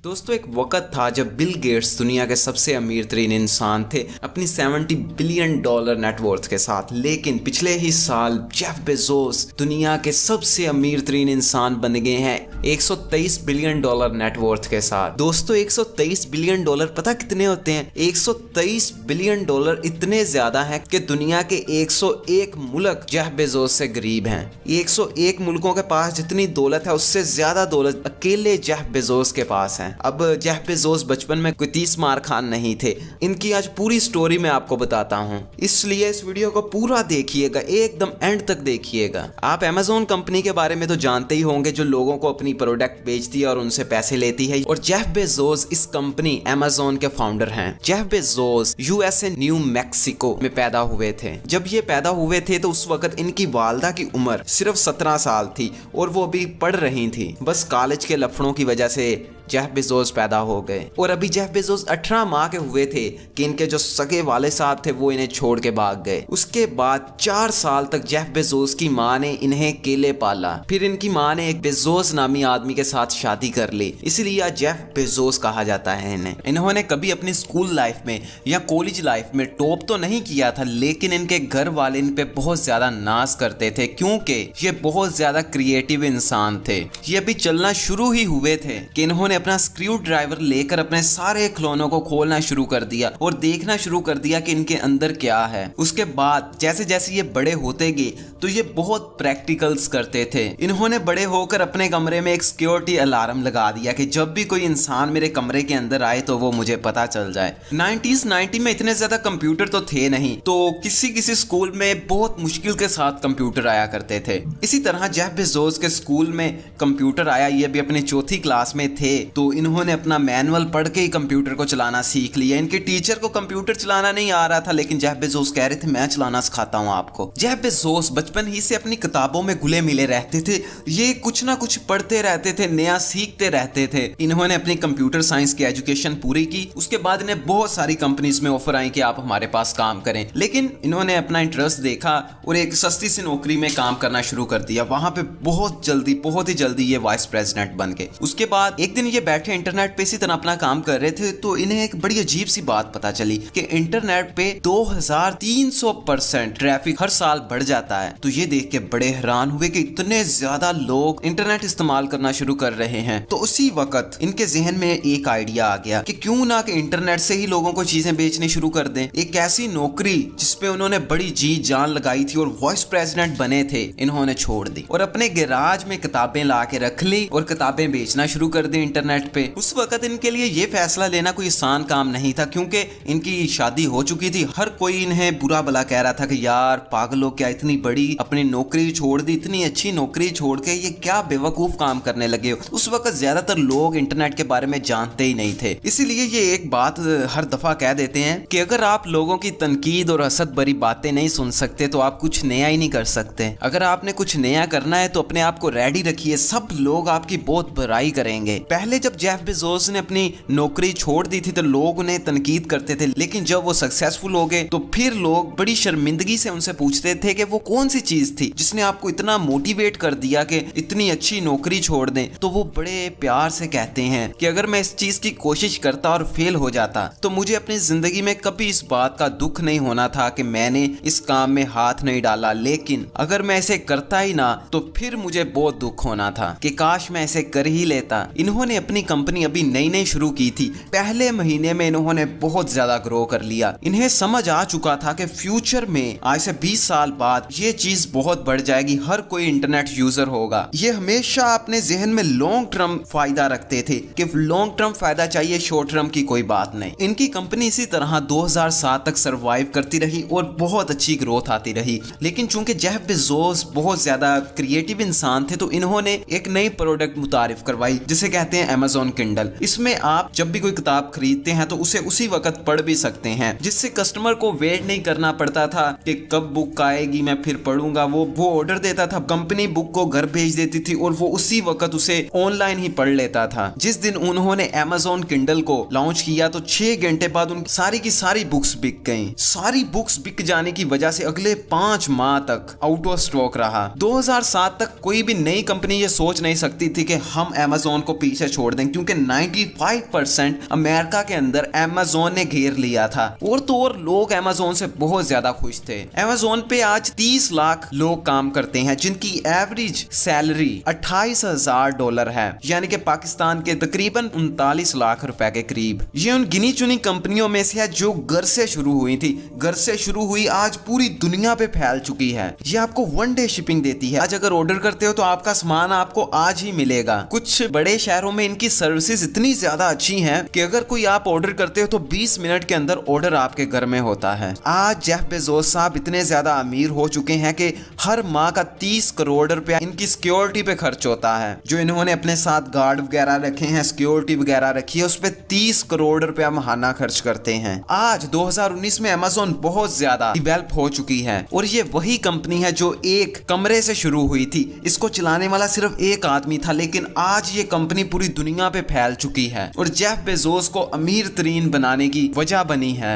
दोस्तों, एक वक्त था जब बिल गेट्स दुनिया के सबसे अमीर तरीन इंसान थे अपनी $70 बिलियन नेटवर्थ के साथ। लेकिन पिछले ही साल जेफ बेजोस दुनिया के सबसे अमीर तरीन इंसान बन गए हैं $123 बिलियन नेटवर्थ के साथ। दोस्तों, $123 बिलियन पता कितने होते हैं? $123 बिलियन इतने ज्यादा हैं कि दुनिया के 101 मुल्क जेफ बेजोस से गरीब हैं। 101 मुल्कों के पास जितनी दौलत है उससे ज्यादा दौलत अकेले जेफ बेजोस के पास है। अब जेफ बेजोस बचपन में कोई 30 मार खान नहीं थे। इनकी आज पूरी स्टोरी मैं आपको बताता हूँ, इसलिए इस वीडियो को पूरा देखिएगा, एकदम एंड तक देखिएगा। आप अमेज़न कंपनी के बारे में तो जानते ही होंगे, जो लोगों को अपनी प्रोडक्ट बेचती है और उनसे पैसे लेती है। और जेफ बेजोस इस कंपनी अमेज़न के फाउंडर हैं। Jeff Bezos USA new Mexico में पैदा हुए थे। जब ये पैदा हुए थे तो उस वक्त इनकी वालदा की उम्र सिर्फ 17 साल थी और वो अभी पढ़ रही थी। बस कॉलेज के लफड़ों की वजह से जेफ बेजोस पैदा हो गए और अभी जेफ बेजोस 18 माह के हुए थे कि इनके जो सगे वाले साहब थे वो इन्हें छोड़ के भाग गए। उसके बाद 4 साल तक जेफ बेजोस की माँ ने इन्हें अकेले पाला। फिर इनकी माँ ने एक बेजोस नामी आदमी के साथ शादी कर ली, इसलिए आज जेफ बेजोस कहा जाता है इन्हें। इन्होंने कभी अपनी स्कूल लाइफ में या कॉलेज लाइफ में टॉप तो नहीं किया था, लेकिन इनके घर वाले इन पे बहुत ज्यादा नाज करते थे क्योंकि ये बहुत ज्यादा क्रिएटिव इंसान थे। ये अभी चलना शुरू ही हुए थे कि इन्होंने अपना स्क्रू ड्राइवर लेकर अपने सारे खिलौनों को खोलना शुरू कर दिया और देखना शुरू कर दिया कि इनके अंदर क्या है। उसके बाद जैसे जैसे ये बड़े होते गए तो ये बहुत प्रैक्टिकल्स करते थे। इन्होंने बड़े होकर अपने कमरे में एक सिक्योरिटी अलार्म लगा दिया कि जब भी कोई इंसान मेरे कमरे के अंदर आए तो वो मुझे पता चल जाए। 90s में इतने ज्यादा कंप्यूटर तो थे नहीं, तो किसी स्कूल में बहुत मुश्किल के साथ कंप्यूटर आया करते थे। इसी तरह जेफ बेजोस के स्कूल में कंप्यूटर आया। ये भी अपनी 4th क्लास में थे तो इन्होंने अपना मैनुअल पढ़ के ही कंप्यूटर को चलाना सीख लिया। इनके टीचर को कंप्यूटर चलाना नहीं आ रहा था, लेकिन जेफ बेजोस कह रहे थे मैं चलाना सिखाता हूं आपको। जेफ बेजोस बचपन ही से अपनी किताबों में घुले मिले रहते थे। ये कुछ ना कुछ पढ़ते रहते थे, नया सीखते रहते थे। इन्होंने अपनी कंप्यूटर साइंस की एजुकेशन पूरी की। उसके बाद इन्हें बहुत सारी कंपनीज में ऑफर आई कि आप हमारे पास काम करें, लेकिन इन्होंने अपना इंटरेस्ट देखा और एक सस्ती सी नौकरी में काम करना शुरू कर दिया। वहां पे बहुत ही जल्दी ये वाइस प्रेसिडेंट बन गए। उसके बाद एक दिन ये बैठे इंटरनेट पे इसी तरह अपना काम कर रहे थे तो इन्हें एक बड़ी अजीब सी बात पता चली कि इंटरनेट पे 2300% ट्रैफिक हर साल बढ़ जाता है। तो ये देख के बड़े हैरान हुए कि इतने ज्यादा लोग इंटरनेट इस्तेमाल करना शुरू कर रहे हैं। तो उसी वक्त इनके जहन में एक आइडिया आ गया कि क्यों ना कि इंटरनेट से ही लोगों को चीजें बेचनी शुरू कर दें। एक ऐसी नौकरी जिसपे उन्होंने बड़ी जी जान लगाई थी और वाइस प्रेसिडेंट बने थे, इन्होंने छोड़ दी और अपने गैराज में किताबें ला के रख ली और किताबें बेचना शुरू कर दी इंटरनेट पे। उस वक्त इनके लिए ये फैसला लेना कोई आसान काम नहीं था क्योंकि इनकी शादी हो चुकी थी। हर कोई इन्हें बुरा भला कह रहा था कि यार पागलों, क्या इतनी बड़ी अपनी नौकरी छोड़ दी, इतनी अच्छी नौकरी छोड़ के ये क्या बेवकूफ काम करने लगे हो। उस वक्त ज्यादातर लोग इंटरनेट के बारे में जानते ही नहीं थे, इसीलिए ये एक बात हर दफा कह देते हैं कि अगर आप लोगों की तनकीद और हसद भरी बातें नहीं सुन सकते तो आप कुछ नया ही नहीं कर सकते। अगर आपने कुछ नया करना है तो अपने आप को रेडी रखिए, सब लोग आपकी बहुत बुराई करेंगे। पहले जब जेफ बेजोस ने अपनी नौकरी छोड़ दी थी तो लोग उन्हें तनकीद करते थे, लेकिन जब वो सक्सेसफुल हो गए तो फिर लोग बड़ी शर्मिंदगी से उनसे पूछते थे कि वो कौन सी चीज थी जिसने आपको इतना मोटिवेट कर दिया कि इतनी अच्छी नौकरी छोड़ दें। तो वो बड़े प्यार से कहते हैं कि अगर मैं इस चीज की कोशिश करता और फेल हो जाता तो मुझे अपनी जिंदगी में कभी इस बात का दुख नहीं होना था कि मैंने इस काम में हाथ नहीं डाला, लेकिन अगर मैं इसे करता ही ना तो फिर मुझे बहुत दुख होना था कि काश मैं इसे कर ही लेता। इन्होंने अपनी कंपनी अभी नई शुरू की थी। पहले महीने में इन्होंने बहुत ज्यादा ग्रो कर लिया। इन्हें समझ आ चुका था कि फ्यूचर में आज से 20 साल बाद ये चीज बहुत बढ़ जाएगी, हर कोई इंटरनेट यूजर होगा। ये हमेशा अपने जहन में लॉन्ग टर्म फायदा रखते थे कि लॉन्ग टर्म फायदा चाहिए, शॉर्ट टर्म की कोई बात नहीं। इनकी कंपनी इसी तरह 2007 तक सरवाइव करती रही और बहुत अच्छी ग्रोथ आती रही। लेकिन चूंकि जेफ बेजोस बहुत ज्यादा क्रिएटिव इंसान थे तो इन्होंने एक नई प्रोडक्ट मुतारिफ करवाई जिसे कहते हैं Amazon Kindle। इसमें आप जब भी कोई किताब खरीदते हैं तो उसे उसी वक्त पढ़ भी सकते हैं, जिससे कस्टमर को वेट नहीं करना पड़ता था कि कब बुक आएगी मैं फिर पढ़ूंगा। वो ऑर्डर देता था, कंपनी बुक को घर भेज देती थी और वो उसी वक्त उसे ऑनलाइन ही पढ़ लेता था। जिस दिन उन्होंने Amazon Kindle को लॉन्च किया तो 6 घंटे बाद उनकी सारी की सारी बुक्स बिक गईं। सारी बुक्स बिक जाने की वजह से अगले 5 माह तक आउट ऑफ स्टॉक रहा। 2007 तक कोई भी नई कंपनी ये सोच नहीं सकती थी कि हम Amazon को पीछे छोड़ दें, क्योंकि 95% अमेरिका के अंदर Amazon ने घेर लिया था और तो और लोग Amazon से बहुत ज्यादा खुश थे। Amazon पे आज 30 लाख लोग काम करते हैं, जिनकी एवरेज सैलरी $28,000 है, यानी कि पाकिस्तान के तकरीबन 39 लाख रुपए के करीब। ये उन गिनी चुनी कंपनियों में से है जो घर से शुरू हुई थी, घर से शुरू हुई आज पूरी दुनिया पे फैल चुकी है। ये आपको 1 डे शिपिंग देती है। आज अगर ऑर्डर करते हो तो आपका सामान आपको आज ही मिलेगा। कुछ बड़े शहरों में इनकी सर्विसेज इतनी ज्यादा अच्छी हैं कि अगर कोई आप ऑर्डर करते हो तो 20 मिनट के अंदर ऑर्डर आपके घर में होता है। आज जेफ बेजोस साहब इतने ज्यादा अमीर हो चुके हैं कि हर माह का 30 करोड़ रुपया इनकी सिक्योरिटी पे खर्च होता है। जो इन्होंने अपने साथ गार्ड वगैरह रखे हैं, सिक्योरिटी वगैरह रखी है, उस पर 30 करोड़ रुपया महाना खर्च करते हैं। आज 2019 में Amazon बहुत ज्यादा डेवलप हो चुकी है और ये वही कंपनी है जो एक कमरे से शुरू हुई थी। इसको चलाने वाला सिर्फ एक आदमी था, लेकिन आज ये कंपनी पूरी दुनिया पे फैल चुकी है और जेफ बेजोस को अमीर तरीन बनाने की वजह बनी है।